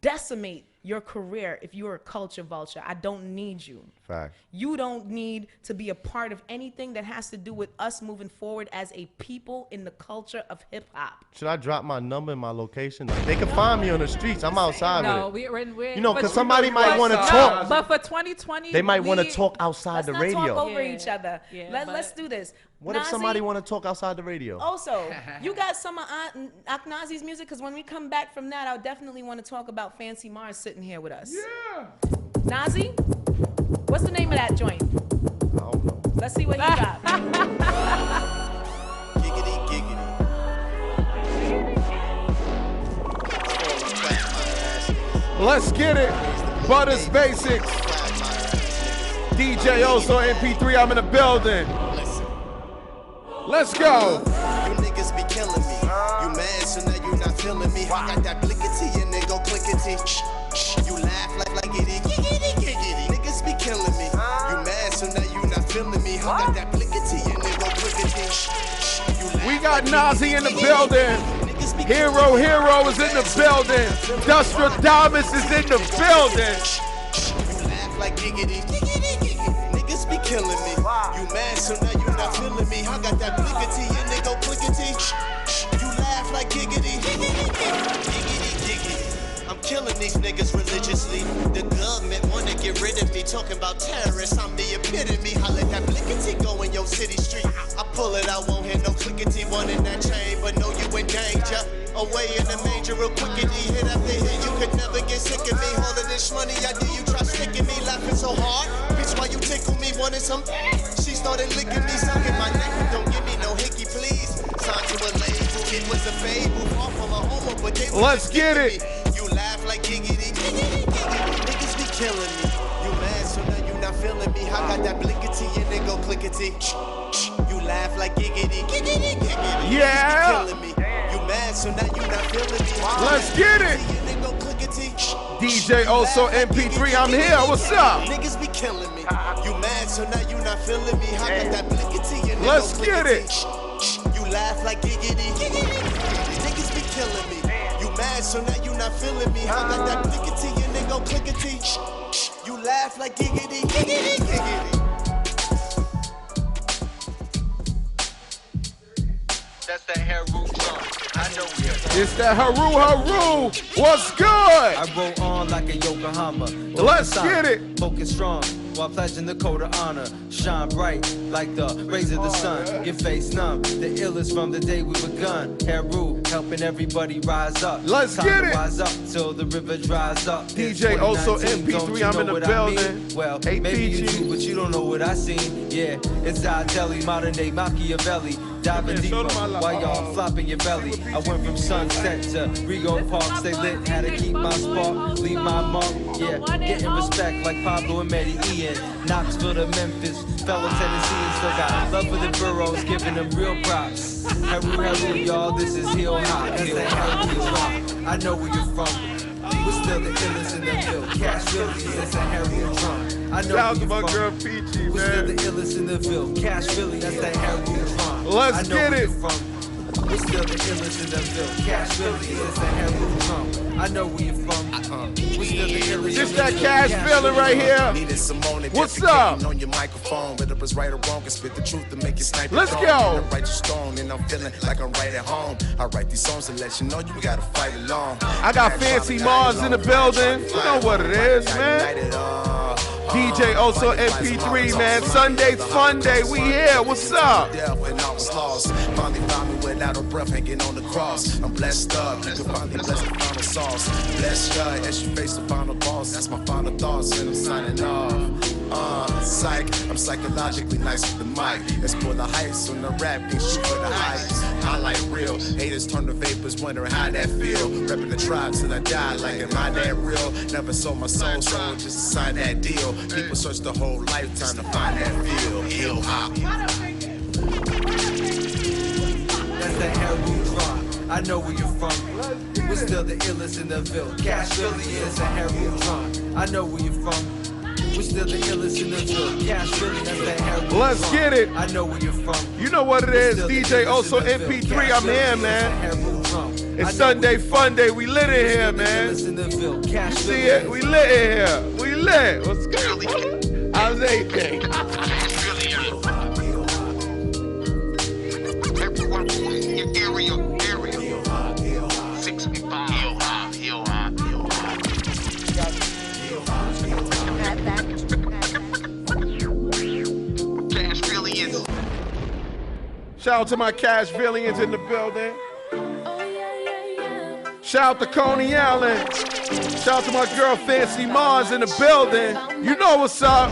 decimate your career if you're a culture vulture. I don't need you. Fact. You don't need to be a part of anything that has to do with us moving forward as a people in the culture of hip hop. Should I drop my number and my location? Like, they can find me on the streets. I'm outside No, with it. we're You know, but because somebody might want to no, talk. But for 2020, They might want to we- talk outside Let's the not radio. talk over Yeah. each other. Yeah, Let's but- do this. What if Nazi, somebody want to talk outside the radio? Also, you got some of Akhnazi's music, because when we come back from that, I'll definitely want to talk about Fancy Mars sitting here with us. Yeah. Nazi, what's the name of that joint? I don't know. Let's see what he got. Giggity, giggity. Let's get it. Butters Basics. DJ also MP3. I'm in the building. Let's go. You niggas be killing me. You mad, so now you not feeling me. I got that blickety and then go clickety. You laugh like giggity, giggity, giggity. Niggas be killing me. You mad, so now you not feeling me. I got that blickety and then go clickety. You laugh We got like Nazi giggity, in the giggity. building. Niggas be Heru killing me. Heru is in the building. Dustradamus is in the building. You laugh like giggity, giggity, giggity. Niggas be killing me. You mad, so now you not feeling me. I got that blickety and they go clickety. You laugh like giggity, giggity, giggity, giggity. I'm killing these niggas religiously. The government wanna get rid of me. Talking about terrorists, I'm the epitome. I let that blickety go in your city street. I pull it out, won't hit no clickety. One in that chain, but know you in danger. Away in the major, real quickety. Hit after hit, you could never get sick of me. All of this money I do, you try sticking me. Laughing so hard, bitch, why you tickle me? Wanted some? She started licking me, sucking my neck. Don't give me no hickey, please. Signed to a label, it was a fable. Far from a homo, but they was Let's just get kicking it. me. You laugh like giggity, giggity, giggity. Niggas be killing me. You mad, so now you not feeling me. I got that blickety and then go clickety. You laugh like giggity, giggity, giggity. Yeah. Niggas be killing me. You mad, so now you not feeling me. Let's get it. And then go clickety. DJ also MP3. I'm here. What's up? Niggas be killing me. You mad, so now you not feeling me. I got that blickety and then Let's go get it. clickety. You laugh like giggity, giggity. Niggas be killing me. You mad, so now you not feeling me. I got that blickety and then go clickety. You laugh like giggity, giggity, giggity. That's that Heru song. I know we are. It's the Heru Heru. What's good? I roll on like a Yokohama. Let's get it. Focus strong while pledging the code of honor. Shine bright like the rays of the sun. Your face numb. The illest from the day we begun. Heru helping everybody rise up. Let's Time get to it. Rise up till the river dries up. DJ also 2019, MP3, don't you I'm know in the what I mean? building. Well, Hey, maybe you Peachy. do, but you don't know what I seen. Yeah, it's our deli, modern day Machiavelli. Diving Yeah, show deeper them my love. while y'all flopping your belly. I went from sunset to Rego Park, stay lit, had to keep my spark, leave my mark. Yeah, getting respect like Pablo and Medellin. Knoxville to Memphis, fellow Tennesseans still got love for the boroughs, giving them real props. Heru Heru, y'all, this is heel hop. That's that Heru drum. I know where you're from. We're still the illest in the Ville. Cash really, that's that Heru drum. I know Shout out where to you're my from. girl Peachy, We're still the man. illest in the Ville. Cash really, that's that Heru drum. Let's I know get where it. you're from. We're still the illest in the Ville. Cash really, that's that Heru drum. I know where you're from. This that cash feeling right here. What's up? On your microphone, whether it's right or wrong, can spit the truth to make you snipe. Let's go. I write your stone, and I'm feeling like I'm right at home. I write these songs to let you know you gotta fight along. I got Fancy Mars in the building. You know what it is, man. DJ also MP3, man. Sunday's fun day. We here. What's up? Finally found me without a breath hanging on the cross. I'm blessed up. You can finally bless the final sauce. Bless ya as you face the final boss. That's my final thoughts, and I'm signing off. Psych. I'm psychologically nice with the mic. Let's pull the heights on the rap and shoot for the heights. I like real. Haters turn to vapors, wondering how that feel. Repping the tribe till I die. Like, am I that real? Never sold my soul, so just to sign that deal. People search the whole lifetime to find that feel. Hip hop. That's that Heru drop. I know where you're from. We're still the illest in the ville. Cash really is a Heru drop. I know where you're from. We're still the illest in the ville. Cash really, that's that Heru. Let's get it. I know where you're from. You know what it is. DJ also MP3. I'm here, man. It's Sunday fun day. We lit in here, man. You see it? We lit in here. We lit. What's good? How's everything? Everyone in your area. 65. Cash Villians. Shout out to my Cash Villians in the building. Shout out to Coney Allen. Shout out to my girl Fancy Mars in the building. You know what's up.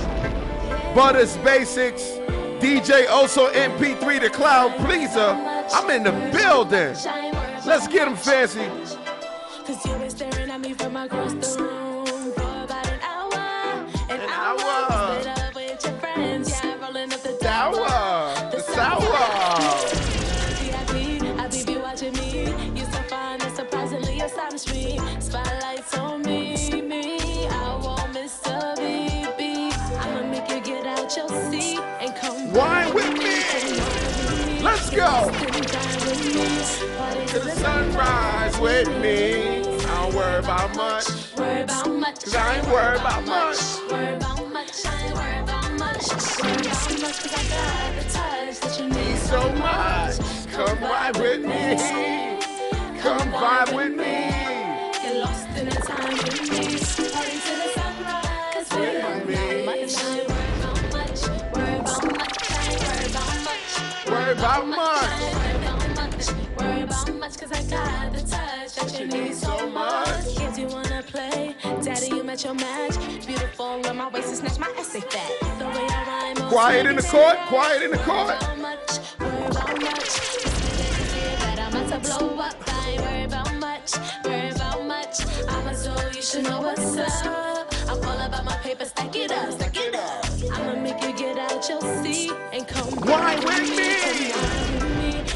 Butters Basics. DJ also MP3 the Cloud Pleaser. I'm in the building. Let's get him, Fancy. Cause you been staring at me from across the room for about an hour. An hour. Split up with your friends, yeah, rolling up the Sour. The sour. I be watching me. You so fine and surprisingly astonish me. Spotlights on me. I won't miss a BB. I'ma make you get out your seat and come wine with me. Let's go. To the sunrise with me. I don't worry about much. Cause I ain't worried about much. Worry about much. I ain't worried about much. Worry about much cause I got the touch that you need So much. Come ride with me. Come vibe with me. Get lost in the time with me. Party to the sunrise. Cause worry about much. I ain't worried about much. Worry about much. I ain't worried about much. Worry about much. Worry about much cause I got the touch that you need so much. Kids you wanna play, daddy you met your match. Beautiful on my waist and snatch my essay fat. The way I rhyme. Quiet in the court, quiet in the court. Worry about much. That I'm about to blow up. I ain't worry about much. Worry about much. I'm a soul, you should know what's up. I'm all about my paper, stack it up, stack it up. I'ma make you get out your seat and come wine with me.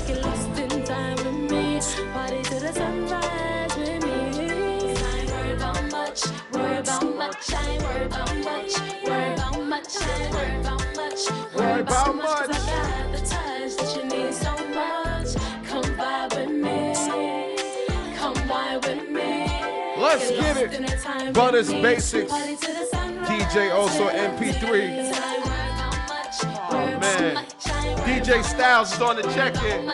Get lost in time with me. Party to the sunrise with me. I ain't worried about much. Worry about much. I ain't worried about much. Worry about much. I ain't worried about much. Worry about much. Cause I got the touch that you need so much. Come vibe with me. Come wine with me. Let's get it. Butters Basics. DJ also MP3. Oh man. DJ Styles is on the check-in.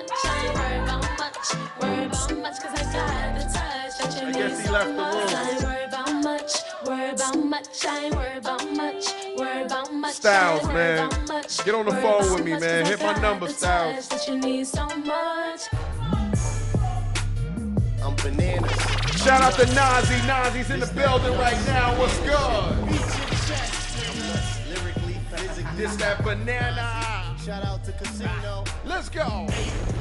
I guess he left the room. Styles, man. Get on the phone with me, man. Hit my number, Styles. I'm bananas. Shout out to Nazi. Nazi's in the building right now. What's good? Lyrically, physically. This that banana. Shout out to Casino. Let's go.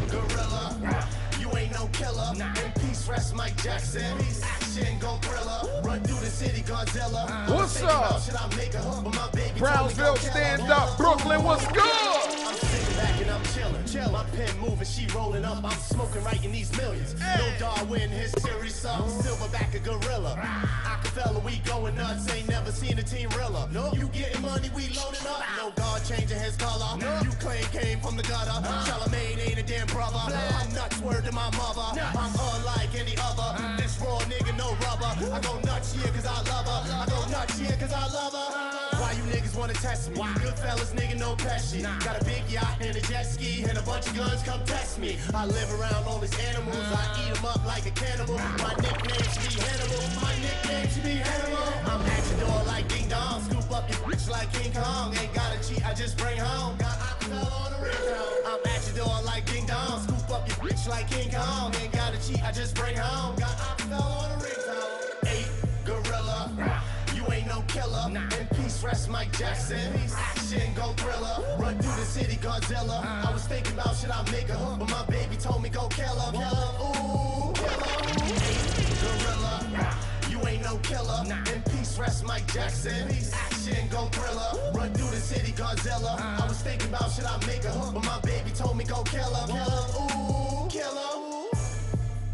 Gorilla. You ain't no killer. In peace, rest Mike Jackson. Action, go Gorilla. Run through the city, Godzilla. What's up? Should I make a hug with my baby? Brownsville, stand up. Brooklyn, what's good? I'm sitting back and I'm chilling. My pen moving, she rolling up. I'm smoking, writing these millions. No Darwin, his series song. Silverback a gorilla. Acapella, we going nuts. Ain't never seen a team rilla. No, you getting money, we loading up. No God changing his color. You claim came from the gutter. Charlamagne ain't a damn brother. I'm nuts, word to my mother. I'm unlike any other. This raw nigga, no rubber. her. I go nuts, yeah, cause I love her. I go nuts, yeah, cause I love her. Why you niggas wanna test me? Good fellas, nigga, no pesky. Got a big yacht and a jet ski and a bunch of guns, come test me. I live around all these animals, I eat them up like a cannibal. My nickname should be Hannibal. My nickname should be Hannibal. I'm at your door like ding dong, scoop up your bitch like King Kong. Ain't gotta cheat, I just bring home. Got Akhnazi on the ringtone. I'm at your door like ding dong, scoop up your bitch like King Kong. Ain't gotta cheat, I just bring home. Got Akhnazi on the ringtone. 8 gorilla, you ain't no killer. In peace, rest Mike Jackson. Action, go thriller. Run through the city, Godzilla. I was thinking about should I make a hook, but my baby told me go kill her. Ooh, kill her. 8 gorilla, you ain't no killer. In peace, rest Mike Jackson. Action, go thriller. Run through the city, Godzilla. I was thinking about should I make a hook, but my baby told me go kill her. Ooh, kill her.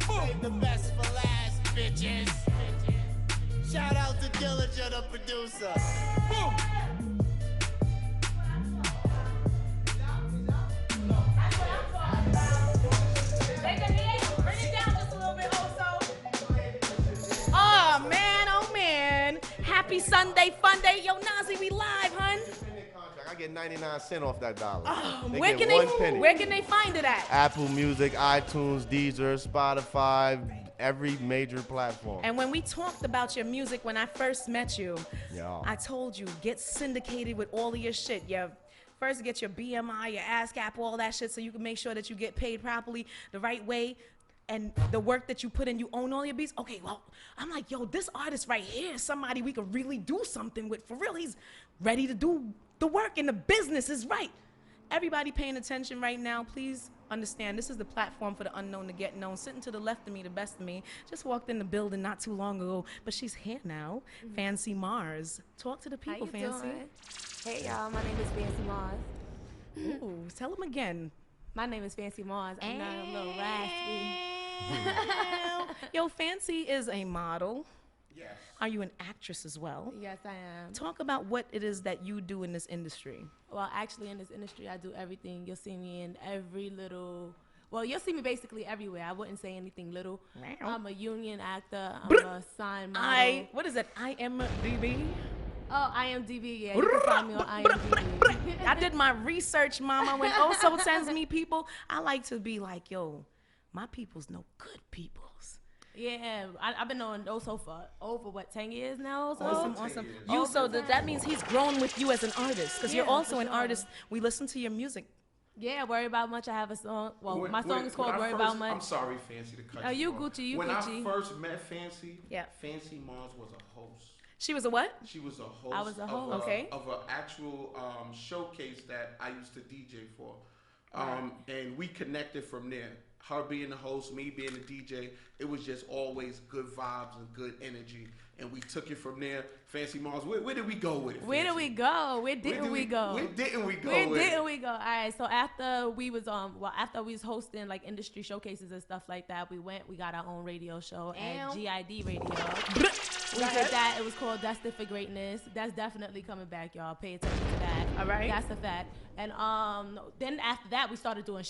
Save the best for last, bitches. Shout out to Dillinger, the producer. Bring it down just a little bit also. Oh man. Happy Sunday fun day. Yo, Nazi, we live, hun. I get 99 cents off that dollar. They Where get can one penny. where can they find it at? Apple Music, iTunes, Deezer, Spotify, every major platform. And when we talked about your music when I first met you, Yeah. I told you, get syndicated with all of your shit. First get your BMI, your ASCAP, all that shit so you can make sure that you get paid properly the right way. And the work that you put in, you own all your beats. Okay, well, I'm like, yo, this artist right here is somebody we could really do something with. For real, he's ready to do the work and the business is right. Everybody paying attention right now, please understand this is the platform for the unknown to get known. Sitting to the left of me, the best of me, just walked in the building not too long ago, but she's here now. Fancy Mars. Talk to the people, How you Fancy. doing? Hey y'all, my name is Fancy Mars. Ooh, tell them again. My name is Fancy Mars. I'm not a little raspy. Yo, Fancy is a model. Yes. Are you an actress as well? Yes, I am. Talk about what it is that you do in this industry. Well, actually, in this industry, I do everything. You'll see me in every little. Well, you'll see me basically everywhere. I wouldn't say anything little. I'm a union actor. I'm a sign model. What is it? IMDb? Oh, IMDb. Yeah, you can find me on IMDb. I did my research, mama. When Oso sends me people, I like to be like, yo, my people's know good peoples. Yeah, I've been knowing Oso for over 10 years now. So. Awesome. You so that means he's grown with you as an artist because you're also an artist. We listen to your music. Yeah, Worry About Much. I have a song. Well, my song is called Worry About Much. I'm sorry, Fancy, to cut you Oh, you off. Gucci, you when Gucci. I first met Fancy, Yeah. Fancy Mars was a host. She was a what? She was a host. I was a host. Okay. Of an actual showcase that I used to DJ for. And we connected from there. Her being the host, me being the DJ, it was just always good vibes and good energy. And we took it from there. Fancy Mars, where did we go with it? Where did we go? Where didn't we go? Where didn't we go? Where with didn't it? we go? All right. So after we was after we was hosting like industry showcases and stuff like that, we got our own radio show at GID Radio. We did that. It was called Destined for Greatness. That's definitely coming back, y'all. Pay attention to that. All right. That's a fact. And then after that, we started doing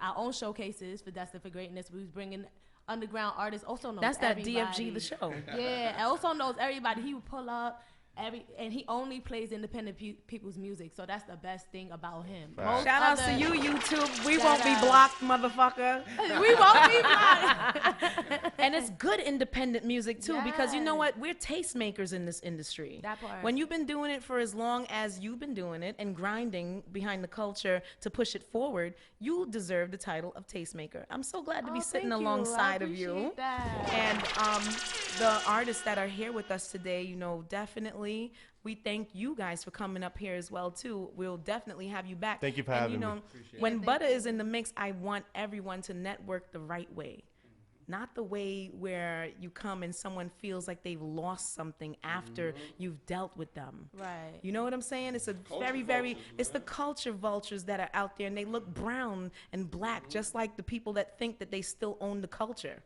our own showcases for Destined for Greatness. We was bringing underground artists, also knows That's that everybody. DFG, the show. Yeah, and also knows everybody. He would pull up. And he only plays independent people's music, so that's the best thing about him. Shout out to you, YouTube. We won't be blocked, motherfucker. We won't be blocked. And it's good independent music too, because you know what? We're tastemakers in this industry. That part. When you've been doing it for as long as you've been doing it and grinding behind the culture to push it forward, you deserve the title of tastemaker. I'm so glad to be sitting alongside of you. That. And the artists that are here with us today, you know, definitely. We thank you guys for coming up here as well too. We'll definitely have you back. Thank you for and, having you know, me. when Butter is in the mix, I want everyone to network the right way. Not the way where you come and someone feels like they've lost something after you've dealt with them. Right. You know what I'm saying? It's a it's the culture vultures that are out there, and they look brown and black, just like the people that think that they still own the culture.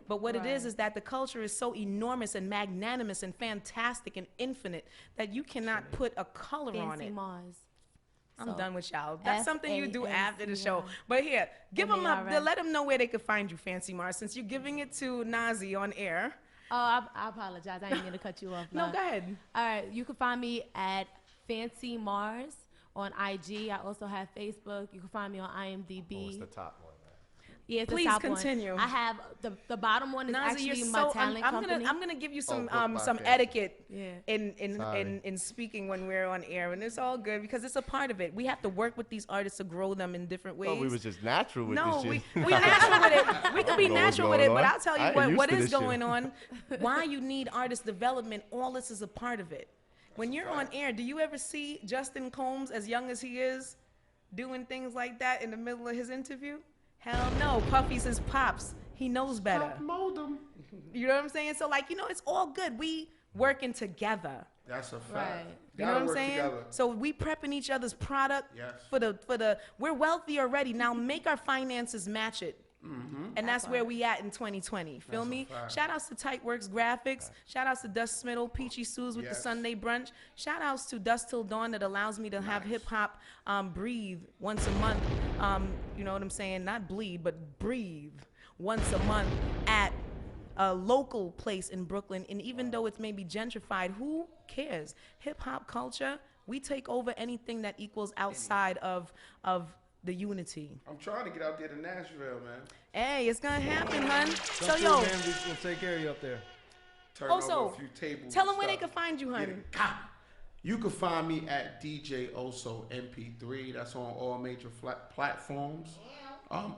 But what it is that the culture is so enormous and magnanimous and fantastic and infinite that you cannot put a color on Fancy it. Mars. I'm done with y'all. That's something you do after the show. F-A-N-C-Y. But here, give them M-A-R-S. let them know where they could find you, Fancy Mars, since you're giving it to Nazi on air. I apologize. I didn't mean to cut you off. No, go ahead. All right, you can find me at Fancy Mars on IG. I also have Facebook. You can find me on IMDb. Oh, it's the top one. Yeah, it's Please the top continue. One. I have the bottom one is Nazi, actually you're my so, talent company. I'm gonna give you some book by etiquette Yeah. in speaking when we're on air, and it's all good because it's a part of it. We have to work with these artists to grow them in different ways. Oh, we was just natural with No, this we shit. natural with it. We can be I don't know what's natural with it, going but on. I'll tell I you ain't what used to is this shit. going on. Why you need artist development? All this is a part of it. When you're on air, do you ever see Justin Combs, as young as he is, doing things like that in the middle of his interview? Hell no. Puffy's his pops. He knows better. You know what I'm saying? So, like, it's all good. We working together. That's a fact. Right. You know what I'm saying? So we prepping each other's product for the we're wealthy already. Now make our finances match it. And that's where we at in 2020. Feel me? Shout outs to Tightworks Graphics. Shout outs to Dust Smittle, Peachy Sue's with the Sunday brunch. Shout outs to Dust Till Dawn that allows me to have hip hop breathe once a month. You know what I'm saying? Not bleed, but breathe once a month at a local place in Brooklyn. And even though it's maybe gentrified, who cares? Hip hop culture, we take over anything that equals outside of the unity. I'm trying to get out there to Nashville, man. Hey, it's gonna happen, hun. So Don't yo, feel, man, we'll take care of you up there. Turn Also, over a few tables. tell and them where they stuff. can find you, Get hun. it. You can find me at DJ Oso MP3. That's on all major platforms.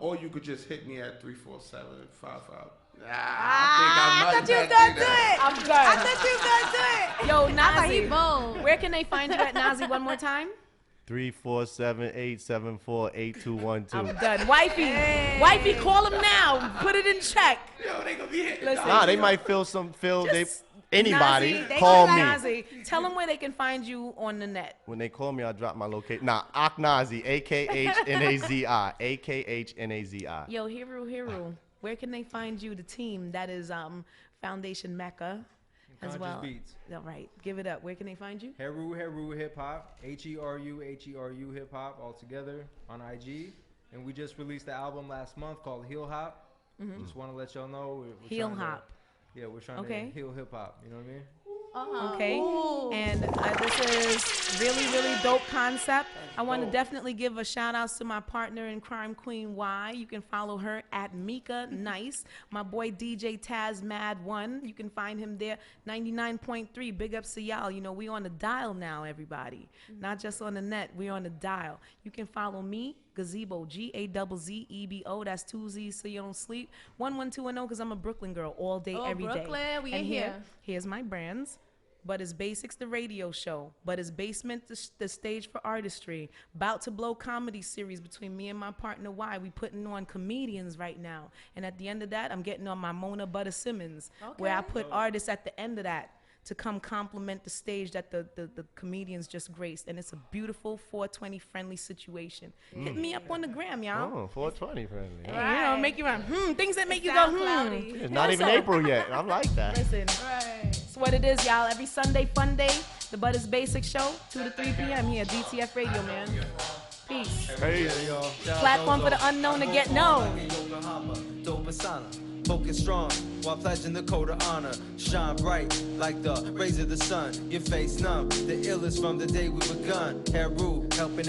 Or you could just hit me at 347-55. I thought you was gonna do it. I'm good. I thought you was gonna do it. Yo, he Nazi, bold. where can they find you at, Nazi? One more time. 347-874-8212. I'm done. Wifey, call him now. Put it in check. Yo, they gonna be hitting. Listen, Nah, they might feel anybody. Nazi, Call me. Nazi, tell them where they can find you on the net. When they call me, I'll drop my location. Nah, Akhnazi, Akhnazi, Akhnazi. Yo, Heru Heru, where can they find you? The team that is Foundation Mecca as Conscious well. Beats. All right, give it up. Where can they find you? Heru Hip Hop, Heru Hip Hop, all together on IG. And we just released the album last month called Heel Hop. Just want to let y'all know we're Heel trying to- Hop. Yeah, we're trying Okay. to heal hip hop. You know what I mean? Okay, and this is really dope concept. I want to definitely give a shout out to my partner in crime, Queen Y. You can follow her at Mika Nice. My boy DJ Taz Mad One. You can find him there. 99.3. Big ups to y'all. You know we on the dial now, everybody. Not just on the net. We on the dial. You can follow me. Gazebo, GAZZEBO. That's 2 Z's so you don't sleep. 11210 because I'm a Brooklyn girl all day, every day. Brooklyn, we And in here. Here's my brands. But it's Basics, the radio show. But it's Basement, the stage for artistry. About to blow comedy series between me and my partner Y. We putting on comedians right now. And at the end of that, I'm getting on my Mona Butter Simmons, where I put artists at the end of that to come complement the stage that the comedians just graced. And it's a beautiful 420 friendly situation. Hit me up on the gram, y'all. Oh, 420 friendly. Hey, you know, make you run, things that make you go, cloudy. It's not even April yet. I like that. Listen, it's what it is, y'all. Every Sunday, fun day. The Butters Basic Show, 2 to 3 p.m. here, DTF Radio, man. Peace. Hey, y'all. Platform for the unknown to get known. Focus strong while pledging the code of honor. Shine bright like the rays of the sun. Your face numb. The illest from the day we begun. Heru helping every